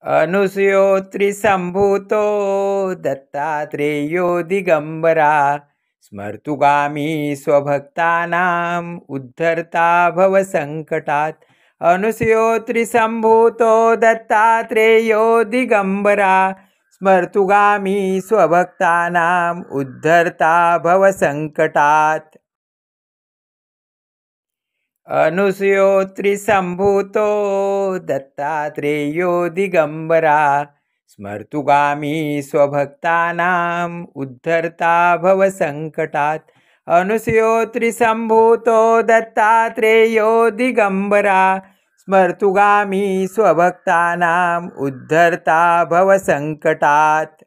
अनुसूयोत्रिसम्भूतो दत्तात्रेयो Digambara स्मर्तुगामी स्वभक्तानाम् उद्धर्ता भवसङ्कटात्। अनुसूयोत्रिसम्भूतो दत्तात्रेयो Digambara स्मर्तुगामी स्वभक्तानाम् उद्धर्ता भवसङ्कटात्। अनुसूयोत्रिसम्भूतो दत्तात्रेयो Digambara स्मर्तुगामी स्वभक्तानाम् उद्धर्ता भवसङ्कटात्। अनुसूयोत्रिसम्भूतो दत्तात्रेयो Digambara स्मर्तुगामी स्वभक्तानाम् उद्धर्ता भवसङ्कटात्।